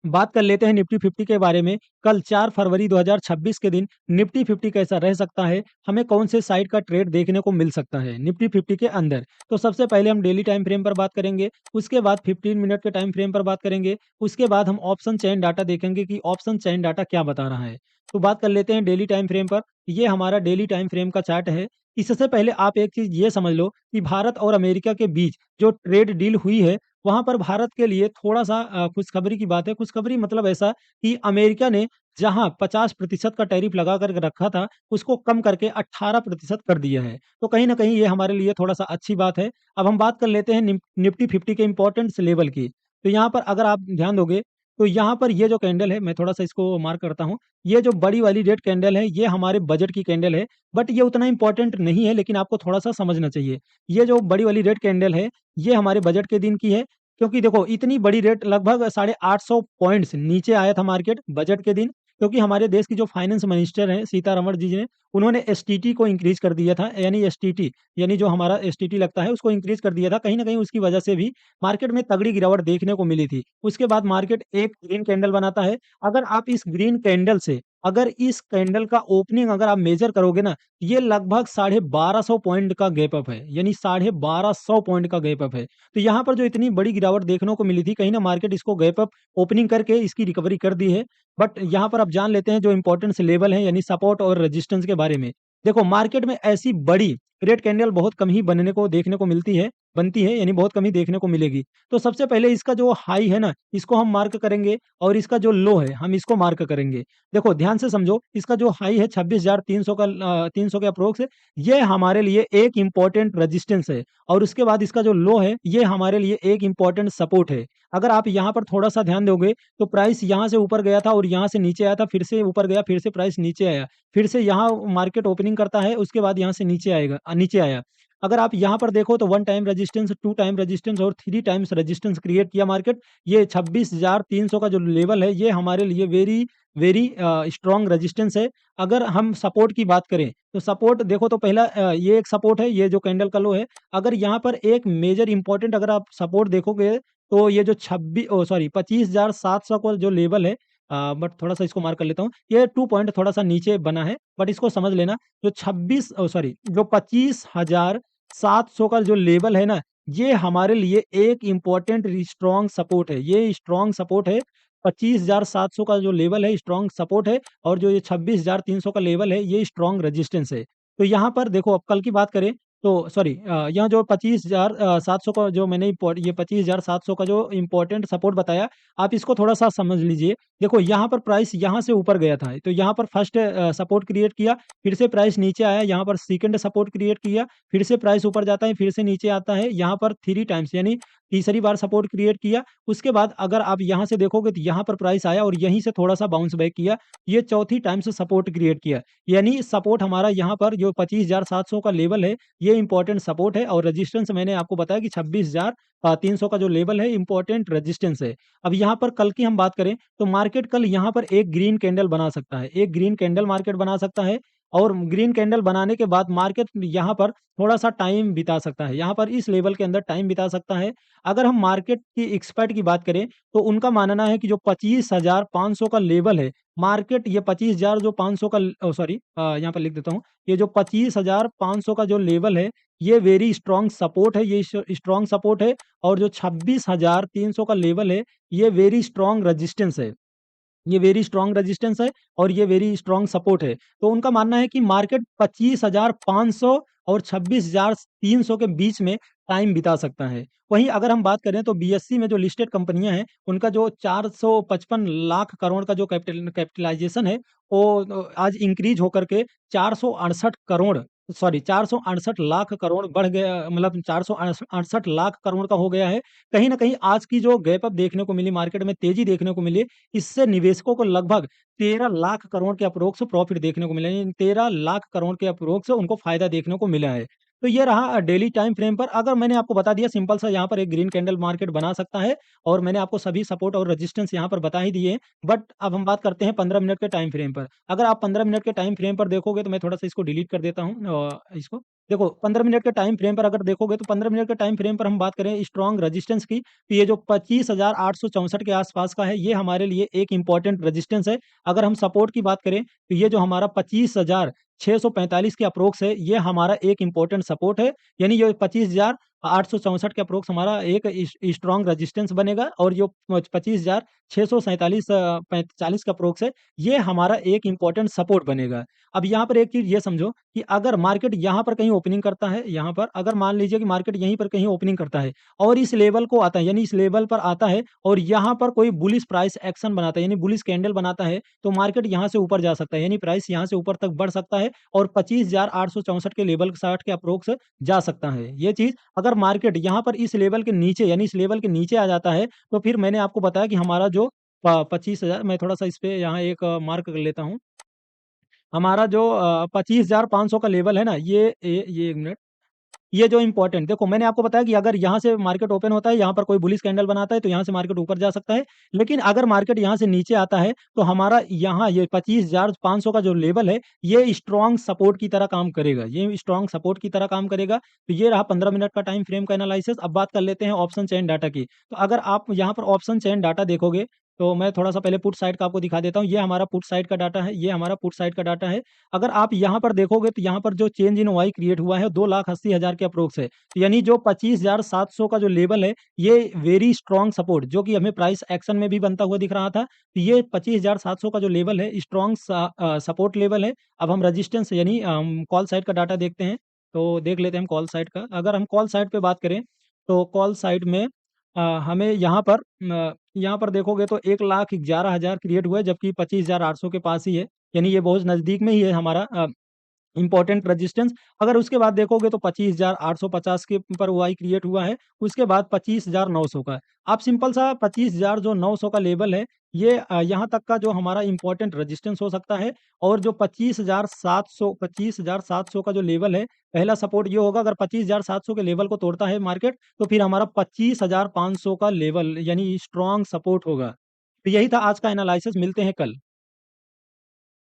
बात कर लेते हैं निफ्टी 50 के बारे में। कल 4 फरवरी 2026 के दिन निफ्टी 50 कैसा रह सकता है? हमें कौन से साइड का ट्रेड देखने को मिल सकता है निफ्टी 50 के अंदर? तो सबसे पहले हम डेली टाइम फ्रेम पर बात करेंगे, उसके बाद 15 मिनट के टाइम फ्रेम पर बात करेंगे, उसके बाद हम ऑप्शन चेन डाटा देखेंगे कि ऑप्शन चेन डाटा क्या बता रहा है। तो बात कर लेते हैं डेली टाइम फ्रेम पर। ये हमारा डेली टाइम फ्रेम का चार्ट है। इससे पहले आप एक चीज़ ये समझ लो कि भारत और अमेरिका के बीच जो ट्रेड डील हुई है, वहाँ पर भारत के लिए थोड़ा-सा खुशखबरी की बात है। खुशखबरी मतलब ऐसा कि अमेरिका ने जहाँ 50% का टैरिफ लगा कर के रखा था, उसको कम करके 18% कर दिया है। तो कहीं न कहीं ये हमारे लिए थोड़ा-सा अच्छी बात है। अब हम बात कर लेते हैं निफ्टी 50 के इम्पोर्टेंस लेवल की। तो यहाँ पर अगर आप ध्यान दोगे, तो यहाँ पर ये जो कैंडल है, मैं थोड़ा-सा इसको मार्क करता हूँ। ये जो बड़ी वाली रेड कैंडल है, ये हमारे बजट की कैंडल है, बट ये उतना इम्पोर्टेंट नहीं है, लेकिन आपको थोड़ा-सा समझना चाहिए। ये जो बड़ी वाली रेड कैंडल है, ये हमारे बजट के दिन की है। क्योंकि देखो इतनी बड़ी रेट लगभग 850 पॉइंट्स नीचे आया था मार्केट बजट के दिन, क्योंकि हमारे देश की जो फाइनेंस मिनिस्टर हैं सीतारमण जी ने, उन्होंने एसटीटी को इंक्रीज कर दिया था, यानी एसटीटी यानी जो हमारा एसटीटी लगता है उसको इंक्रीज कर दिया था। कहीं न कहीं उसकी वजह से भी मार्केट में तगड़ी गिरावट देखने को मिली थी। उसके बाद मार्केट एक ग्रीन कैंडल बनाता है। अगर इस कैंडल का ओपनिंग अगर आप मेज़र करोगे ना, ये लगभग 1250 पॉइंट का गैप अप है, यानी 1250 पॉइंट का गैप अप है। तो यहाँ पर जो इतनी बड़ी गिरावट देखने को मिली थी, कहीं न मार्केट इसको गैप अप ओपनिंग करके इसकी रिकवरी कर दी है। बट यहाँ पर आप जान लेते हैं जो इम्पोर्टेंस लेवल है यानी सपोर्ट और रेजिस्टेंस के बारे में। देखो मार्केट में ऐसी बड़ी रेड कैंडल बहुत कम ही बनने को देखने को मिलती है बनती है यानी बहुत कम ही देखने को मिलेगी। तो सबसे पहले इसका जो हाई है ना, इसको हम मार्क करेंगे और इसका जो लो है, हम इसको मार्क करेंगे। देखो ध्यान से समझो, इसका जो हाई है 26,300 का 300 के अप्रोक्स, ये हमारे लिए एक इम्पोर्टेंट रेजिस्टेंस है और उसके बाद इसका जो लो है, ये हमारे लिए एक इम्पोर्टेंट सपोर्ट है। अगर आप यहाँ पर थोड़ा-सा ध्यान दोगे, तो प्राइस यहाँ से ऊपर गया था और यहाँ से नीचे आया था, फिर से ऊपर गया, फिर से प्राइस नीचे आया। फिर से यहाँ मार्केट ओपनिंग करता है, उसके बाद यहाँ से नीचे आया। अगर आप यहाँ पर देखो तो 1 टाइम रेजिस्टेंस, 2 टाइम रेजिस्टेंस और 3 टाइम्स रेजिस्टेंस क्रिएट किया मार्केट। ये 26,300 का जो लेवल है, ये हमारे लिए वेरी वेरी स्ट्रॉन्ग रेजिस्टेंस है। अगर हम सपोर्ट की बात करें, तो सपोर्ट देखो तो पहला ये एक सपोर्ट है, ये जो कैंडल का लो है। अगर यहाँ पर एक मेजर इम्पोर्टेंट अगर आप सपोर्ट देखोगे, तो ये जो 25,700 का जो लेवल है, बट थोड़ा-सा इसको मार्क कर लेता हूँ। ये 2 पॉइंट थोड़ा-सा नीचे बना है, बट इसको समझ लेना, जो 25,700 का जो लेवल है ना, ये हमारे लिए एक इम्पोर्टेंट स्ट्रॉन्ग सपोर्ट है। ये स्ट्रॉन्ग सपोर्ट है। 25,700 का जो लेवल है स्ट्रॉन्ग सपोर्ट है और जो ये 26,300 का लेवल है, ये स्ट्रॉन्ग रेजिस्टेंस है। तो यहाँ पर देखो अब कल की बात करें, तो सॉरी, यहाँ जो 25,700 का जो मैंने ये 25,700 का जो इम्पोर्टेंट सपोर्ट बताया, आप इसको थोड़ा-सा समझ लीजिए। देखो यहाँ पर प्राइस यहाँ से ऊपर गया था, तो यहाँ पर फर्स्ट सपोर्ट क्रिएट किया, फिर से प्राइस नीचे आया, यहाँ पर सेकंड सपोर्ट क्रिएट किया, फिर से प्राइस ऊपर जाता है, फिर से नीचे आता है, यहाँ पर 3 टाइम्स यानी तीसरी बार सपोर्ट क्रिएट किया। उसके बाद अगर आप यहाँ से देखोगे तो यहाँ पर प्राइस आया और यहीं से थोड़ा-सा बाउंस बैक किया, ये चौथी टाइम से सपोर्ट क्रिएट किया। यानी सपोर्ट हमारा यहाँ पर जो 25,700 का लेवल है, ये इम्पोर्टेंट सपोर्ट है और रेजिस्टेंस मैंने आपको बताया कि 26,300 का जो लेवल है, इम्पोर्टेंट रेजिस्टेंस है। अब यहाँ पर कल की हम बात करें, तो मार्केट कल यहाँ पर एक ग्रीन कैंडल बना सकता है। एक ग्रीन कैंडल मार्केट बना सकता है और ग्रीन कैंडल बनाने के बाद मार्केट यहाँ पर थोड़ा-सा टाइम बिता सकता है। यहाँ पर इस लेवल के अंदर टाइम बिता सकता है। अगर हम मार्केट की एक्सपर्ट की बात करें, तो उनका मानना है कि जो 25,500 का लेवल है, मार्केट ये 25,000 जो 500 का सॉरी, यहाँ पर लिख देता हूँ। ये जो 25,500 का जो लेवल है, ये वेरी स्ट्रॉन्ग सपोर्ट है, ये स्ट्रॉन्ग सपोर्ट है और जो 26,300 का लेवल है, ये वेरी स्ट्रॉन्ग रेजिस्टेंस है। ये वेरी स्ट्रॉन्ग रेजिस्टेंस है और ये वेरी स्ट्रॉन्ग सपोर्ट है। तो उनका मानना है कि मार्केट 25,500 और 26,300 के बीच में टाइम बिता सकता है। वहीं अगर हम बात करें तो बीएसई में जो लिस्टेड कंपनियाँ हैं, उनका जो 455 लाख करोड़ का जो कैपिटलाइज़ेशन है, वो आज इंक्रीज़ होकर के 468 करोड़ सॉरी 468 लाख करोड़ बढ़ गया, मतलब 468 लाख करोड़ का हो गया है। कहीं न कहीं आज की जो गैप अप देखने को मिली, मार्केट में तेज़ी देखने को मिली, इससे निवेशकों को लगभग 13 लाख करोड़ के अप्रोक्स प्रॉफिट देखने को मिला है। यानी 13 लाख करोड़ के अप्रोक्स उनको फ़ायदा देखने को मिला है। तो ये रहा डेली टाइम फ्रेम पर। अगर मैंने आपको बता दिया सिंपल सा यहाँ पर एक ग्रीन कैंडल मार्केट बना सकता है और मैंने आपको सभी सपोर्ट और रेजिस्टेंस यहाँ पर बता ही दिए हैं। बट अब हम बात करते हैं 15 मिनट के टाइम फ्रेम पर। अगर आप 15 मिनट के टाइम फ्रेम पर देखोगे तो मैं थोड़ा-सा इसको डिलीट कर देता हूँ इसको। देखो 15 मिनट के टाइम फ्रेम पर अगर देखोगे तो 15 मिनट के टाइम फ्रेम पर हम बात करें स्ट्रॉन्ग रेजिस्टेंस की, तो ये जो 25,864 के आसपास का है, ये हमारे लिए एक इम्पोर्टेंट रेजिस्टेंस है। अगर हम सपोर्ट की बात करें, तो ये जो हमारा 25,645 के अप्रोक्स है, ये हमारा एक इम्पोर्टेंट सपोर्ट है। यानी ये 25,864 के अप्रोक्स हमारा एक स्ट्रॉन्ग रेजिस्टेंस बनेगा और जो 25,647 40 का अप्रोक्स है, ये हमारा एक इम्पोर्टेंट सपोर्ट बनेगा। अब यहाँ पर एक चीज़ ये समझो कि अगर मार्केट यहाँ पर कहीं ओपनिंग करता है, यहाँ पर अगर मान लीजिए कि मार्केट यहीं पर कहीं ओपनिंग करता है और इस लेवल को आता है, यानी इस लेवल पर आता है और यहाँ पर कोई बुलिश प्राइस एक्शन बनाता है, यानी बुलिश कैंडल बनाता है, तो मार्केट यहाँ से ऊपर जा सकता है, यानी प्राइस यहाँ से ऊपर तक बढ़ सकता है और 25,864 के लेवल 60 के अप्रोक्स जा सकता है। ये चीज़ अगर मार्केट यहाँ पर इस लेवल के नीचे यानी इस लेवल के नीचे आ जाता है, तो फिर मैंने आपको बताया कि हमारा जो 25,000 मैं थोड़ा-सा इस पे यहाँ एक मार्क कर लेता हूँ। हमारा जो 25,500 का लेवल है ना, ये 1 मिनट, ये जो इम्पोर्टेंट देखो मैंने आपको बताया कि अगर यहाँ से मार्केट ओपन होता है, यहाँ पर कोई बुलिश कैंडल बनाता है, तो यहाँ से मार्केट ऊपर जा सकता है। लेकिन अगर मार्केट यहाँ से नीचे आता है, तो हमारा यहाँ ये 25,500 का जो लेवल है, ये स्ट्रॉन्ग सपोर्ट की तरह काम करेगा। ये स्ट्रॉन्ग सपोर्ट की तरह काम करेगा। तो ये रहा 15 मिनट का टाइम फ्रेम का एनालिसिस। अब बात कर लेते हैं ऑप्शन चेन डाटा की। तो अगर आप यहाँ पर ऑप्शन चेन डाटा देखोगे, तो मैं थोड़ा-सा पहले पुट साइड का आपको दिखा देता हूँ। ये हमारा पुट साइड का डाटा है, ये हमारा पुट साइड का डाटा है। अगर आप यहाँ पर देखोगे तो यहाँ पर जो चेंज इन वाई क्रिएट हुआ है 2,80,000 के अप्रोक्स है। यानी जो 25,700 का जो लेवल है, ये वेरी स्ट्रॉन्ग सपोर्ट जो कि हमें प्राइस एक्शन में भी बनता हुआ दिख रहा था। तो ये 25,700 का जो लेवल है स्ट्रॉन्ग सपोर्ट लेवल है। अब हम रेजिस्टेंस यानी कॉल साइड का डाटा देखते हैं। तो देख लेते हैं हम कॉल साइड का। अगर हम कॉल साइड पे बात करें, तो कॉल साइड में हमें यहाँ पर देखोगे तो 1,11,000 क्रिएट हुआ है जबकि 25,800 के पास ही है। यानी ये बहुत नज़दीक में ही है हमारा इम्पोर्टेंट रेजिस्टेंस। अगर उसके बाद देखोगे तो 25,850 के ऊपर वाई क्रिएट हुआ है, उसके बाद 25,900 का। अब सिंपल सा 25,000 जो 900 का लेवल है, ये यहाँ तक का जो हमारा इम्पोर्टेंट रेजिस्टेंस हो सकता है और जो 25,700 का जो लेवल है, पहला सपोर्ट ये होगा अगर 25,700 के लेवल को तोड़ता है मार्केट, तो फिर हमारा 25,500 का लेवल यानी स्ट्रॉन्ग सपोर्ट होगा। तो यही था आज का एनालिसिस, मिलते हैं कल।